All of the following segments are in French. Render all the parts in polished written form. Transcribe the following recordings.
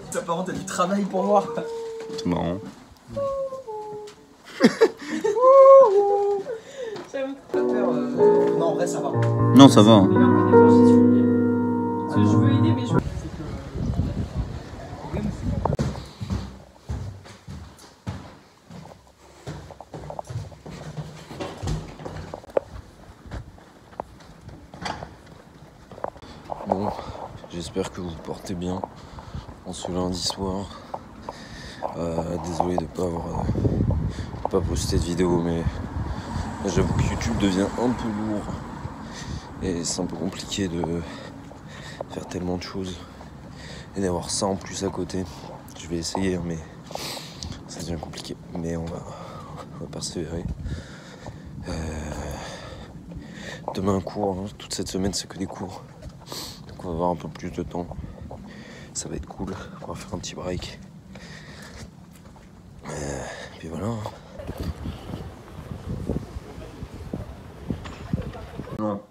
Putain, par contre, t'as du travail pour voir. C'est marrant. Non, en vrai, ça va. Non, ça va. Mais par contre, des fois, j'y suis. Parce que je veux aider, mais je. Bon, j'espère que vous vous portez bien en ce lundi soir. Désolé de ne pas poster de vidéo, mais j'avoue que YouTube devient un peu lourd et c'est un peu compliqué de faire tellement de choses et d'avoir ça en plus à côté. Je vais essayer, hein, mais ça devient compliqué. Mais on va persévérer. Demain cours, hein. Toute cette semaine c'est que des cours. Donc on va avoir un peu plus de temps. Ça va être cool. On va faire un petit break. Et puis voilà. Non.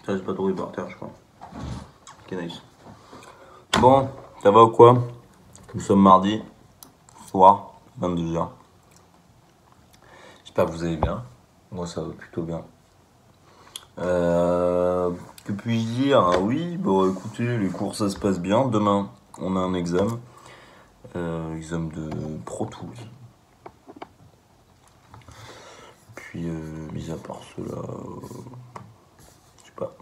Ça j'ai pas trouvé par terre je crois. Ok nice. Bon, ça va ou quoi? Nous sommes mardi soir, 22h. J'espère que vous allez bien. Moi ça va plutôt bien. Que puis-je dire? Oui, bon écoutez, les cours ça se passe bien. Demain on a un examen. Examen de Pro Tools. Puis mis à part cela, je sais pas.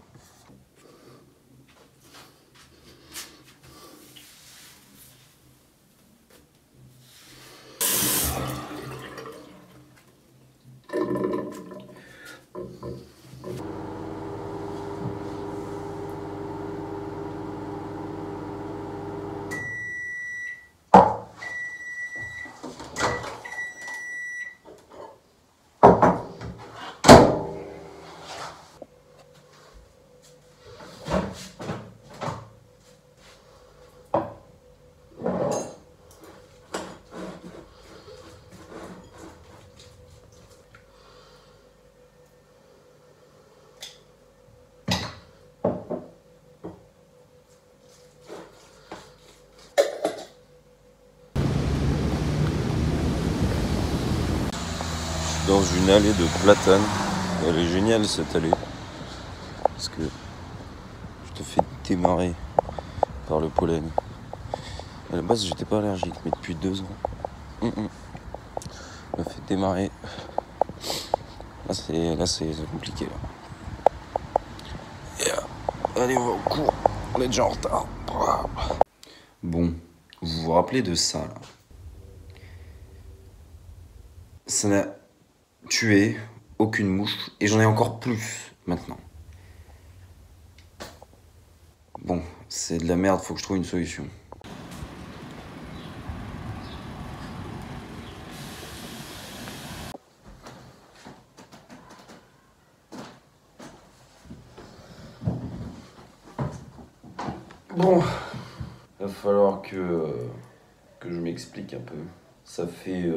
Dans une allée de platanes. Elle est géniale cette allée. Parce que je te fais démarrer par le pollen. À la base j'étais pas allergique, mais depuis 2 ans. Je me fait démarrer. Là c'est compliqué là. Allez on va au cours. On est déjà en retard. Bon, vous vous rappelez de ça là? Ça n'a tué aucune mouche et j'en ai encore plus maintenant. Bon, c'est de la merde, faut que je trouve une solution. Bon, il va falloir que je m'explique un peu. Ça fait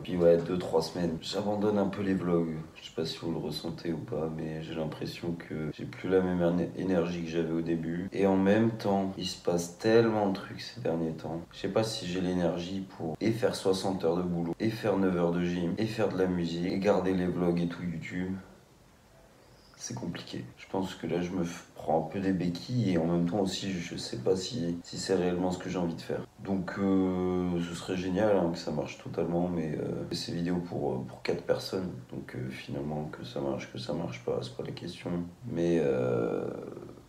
puis ouais, 2-3 semaines. J'abandonne un peu les vlogs. Je sais pas si vous le ressentez ou pas, mais j'ai l'impression que j'ai plus la même énergie que j'avais au début. Et en même temps, il se passe tellement de trucs ces derniers temps. Je sais pas si j'ai l'énergie pour et faire 60 heures de boulot, et faire 9 heures de gym, et faire de la musique, et garder les vlogs et tout YouTube. C'est compliqué. Je pense que là je me prends un peu des béquilles et en même temps aussi je sais pas si c'est réellement ce que j'ai envie de faire. Donc ce serait génial hein, que ça marche totalement, mais c'est vidéo pour 4 personnes. Donc finalement que ça marche pas, c'est pas la question. Mais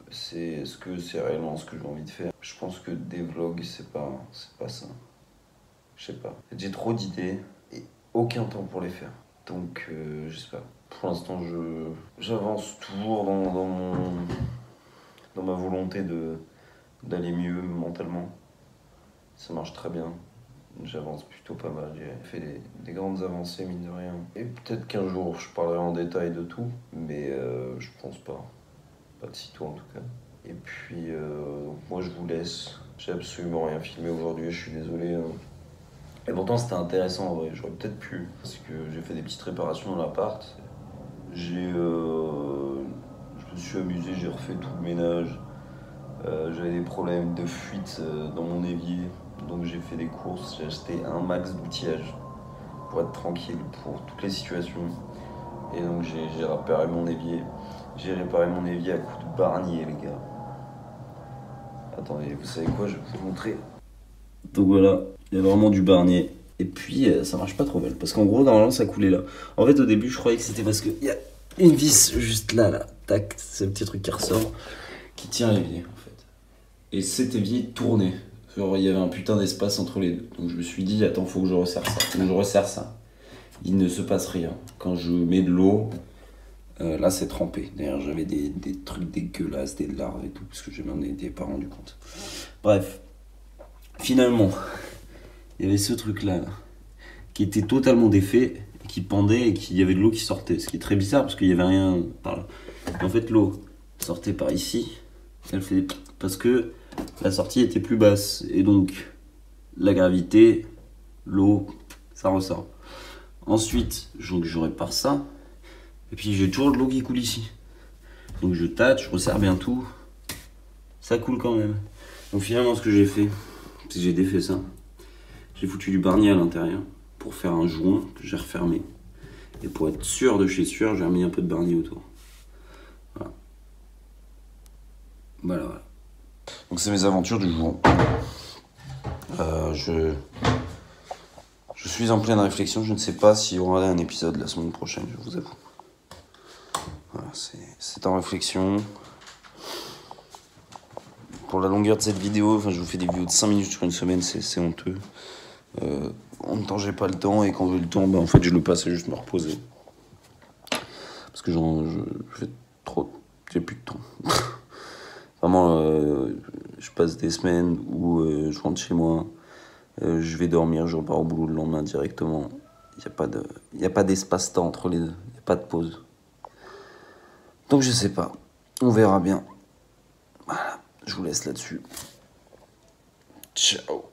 est-ce que c'est réellement ce que j'ai envie de faire? Je pense que des vlogs c'est pas ça. Je sais pas. J'ai trop d'idées et aucun temps pour les faire. Donc je sais pas. Pour l'instant, j'avance toujours dans ma volonté d'aller mieux mentalement. Ça marche très bien. J'avance plutôt pas mal. J'ai fait des grandes avancées, mine de rien. Et peut-être qu'un jour, je parlerai en détail de tout, mais je pense pas. Pas de sitôt en tout cas. Et puis, moi, je vous laisse. J'ai absolument rien filmé aujourd'hui, je suis désolé. Hein. Et pourtant, c'était intéressant en vrai. J'aurais peut-être pu. Parce que j'ai fait des petites réparations dans l'appart. Je me suis amusé, j'ai refait tout le ménage. J'avais des problèmes de fuite dans mon évier. Donc j'ai fait des courses, j'ai acheté un max d'outillage pour être tranquille pour toutes les situations. Et donc j'ai réparé mon évier. J'ai réparé mon évier à coups de barnier, les gars. Attendez, vous savez quoi, je vais vous montrer. Donc voilà, il y a vraiment du barnier. Et puis ça marche pas trop mal. Parce qu'en gros, normalement, ça coulait là. En fait, au début, je croyais que c'était parce qu'il y a une vis juste là, là. Tac, c'est le petit truc qui ressort, qui tient l'évier, en fait. Et cet évier tournait. Genre, il y avait un putain d'espace entre les deux. Donc je me suis dit, attends, faut que je resserre ça. Donc je resserre ça. Il ne se passe rien. Quand je mets de l'eau, là c'est trempé. D'ailleurs, j'avais des trucs dégueulasses, des larves et tout, parce que je m'en étais pas rendu compte. Bref, finalement, il y avait ce truc-là, là, qui était totalement défait, qui pendait et qu'il y avait de l'eau qui sortait. Ce qui est très bizarre, parce qu'il n'y avait rien par là. Et en fait, l'eau sortait par ici. Elle fait parce que la sortie était plus basse. Et donc, la gravité, l'eau, ça ressort. Ensuite, je répare ça. Et puis j'ai toujours de l'eau qui coule ici. Donc je tâte, je resserre bien tout. Ça coule quand même. Donc finalement, ce que j'ai fait, c'est que j'ai défait ça. J'ai foutu du barnier à l'intérieur pour faire un joint que j'ai refermé. Et pour être sûr de chez sûr, j'ai remis un peu de barnier autour. Voilà. Voilà. Donc c'est mes aventures du jour. Je suis en pleine réflexion. Je ne sais pas s'il y aura un épisode la semaine prochaine, je vous avoue. Voilà, c'est en réflexion. Pour la longueur de cette vidéo, je vous fais des vidéos de 5 minutes sur une semaine, c'est honteux. En même temps, j'ai pas le temps, et quand j'ai le temps, en fait, je le passe à juste me reposer. Parce que j'ai plus de temps. Vraiment, je passe des semaines où je rentre chez moi, je vais dormir, je repars au boulot le lendemain directement. Il n'y a pas d'espace-temps entre les deux, il n'y a pas de pause. Donc je sais pas, on verra bien. Voilà, je vous laisse là-dessus. Ciao.